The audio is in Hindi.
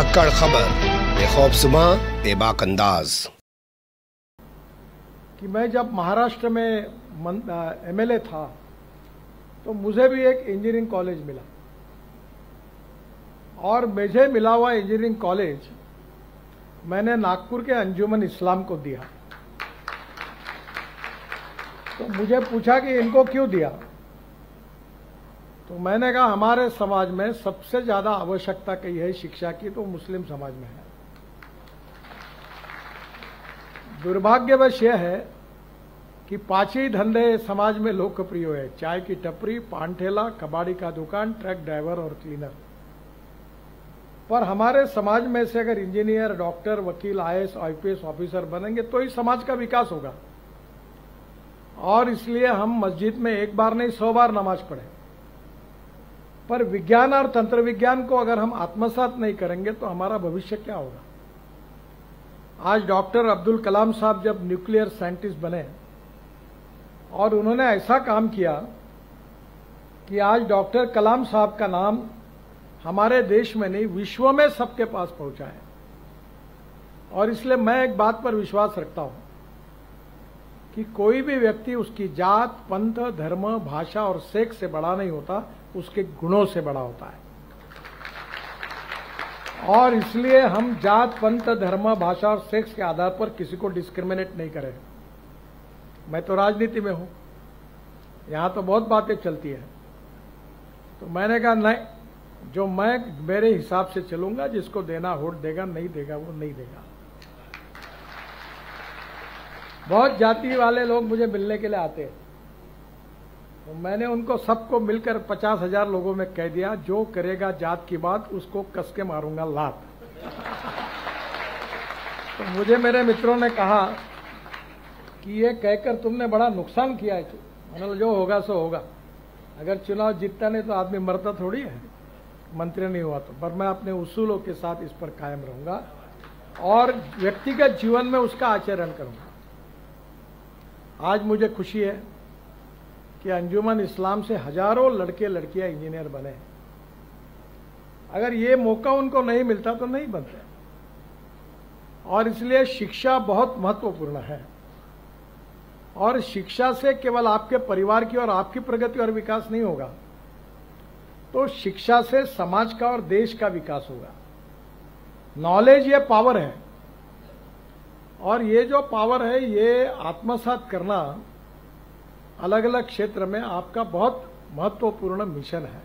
सक्कड़ खबर, बेखौफसुमा बेबाक अंदाज। कि मैं जब महाराष्ट्र में एमएलए था तो मुझे भी एक इंजीनियरिंग कॉलेज मिला और मुझे मिला हुआ इंजीनियरिंग कॉलेज मैंने नागपुर के अंजुमन इस्लाम को दिया। तो मुझे पूछा कि इनको क्यों दिया, तो मैंने कहा हमारे समाज में सबसे ज्यादा आवश्यकता कही है शिक्षा की तो मुस्लिम समाज में है। दुर्भाग्यवश यह है कि 5 ही धंधे समाज में लोकप्रिय है, चाय की टपरी, पान ठेला, कबाड़ी का दुकान, ट्रक ड्राइवर और क्लीनर। पर हमारे समाज में से अगर इंजीनियर, डॉक्टर, वकील, आईएएस, आईपीएस ऑफिसर बनेंगे तो ही समाज का विकास होगा। और इसलिए हम मस्जिद में एक बार नहीं 100 बार नमाज पढ़े, पर विज्ञान और तंत्र विज्ञान को अगर हम आत्मसात नहीं करेंगे तो हमारा भविष्य क्या होगा। आज डॉक्टर अब्दुल कलाम साहब जब न्यूक्लियर साइंटिस्ट बने और उन्होंने ऐसा काम किया कि आज डॉक्टर कलाम साहब का नाम हमारे देश में नहीं विश्व में सबके पास पहुंचा है। और इसलिए मैं एक बात पर विश्वास रखता हूं कि कोई भी व्यक्ति उसकी जात, पंथ, धर्म, भाषा और सेक्स से बड़ा नहीं होता, उसके गुणों से बड़ा होता है। और इसलिए हम जात, पंथ, धर्म, भाषा और सेक्स के आधार पर किसी को डिस्क्रिमिनेट नहीं करें। मैं तो राजनीति में हूं, यहां तो बहुत बातें चलती है। तो मैंने कहा नहीं, जो मैं मेरे हिसाब से चलूंगा, जिसको देना वोट देगा, नहीं देगा वो नहीं देगा। बहुत जाति वाले लोग मुझे मिलने के लिए आते हैं, तो मैंने उनको सबको मिलकर 50,000 लोगों में कह दिया, जो करेगा जात की बात उसको कस के मारूंगा लात। तो मुझे मेरे मित्रों ने कहा कि ये कहकर तुमने बड़ा नुकसान किया है। मैंने जो होगा सो होगा, अगर चुनाव जीतता नहीं तो आदमी मरता थोड़ी है, मंत्री नहीं हुआ तो। पर मैं अपने उसूलों के साथ इस पर कायम रहूंगा और व्यक्तिगत जीवन में उसका आचरण करूंगा। आज मुझे खुशी है कि अंजुमन इस्लाम से हजारों लड़के लड़कियां इंजीनियर बने। अगर ये मौका उनको नहीं मिलता तो नहीं बनते। और इसलिए शिक्षा बहुत महत्वपूर्ण है। और शिक्षा से केवल आपके परिवार की और आपकी प्रगति और विकास नहीं होगा, तो शिक्षा से समाज का और देश का विकास होगा। नॉलेज ये पावर है, और ये जो पावर है ये आत्मसात करना अलग अलग क्षेत्र में आपका बहुत महत्वपूर्ण मिशन है।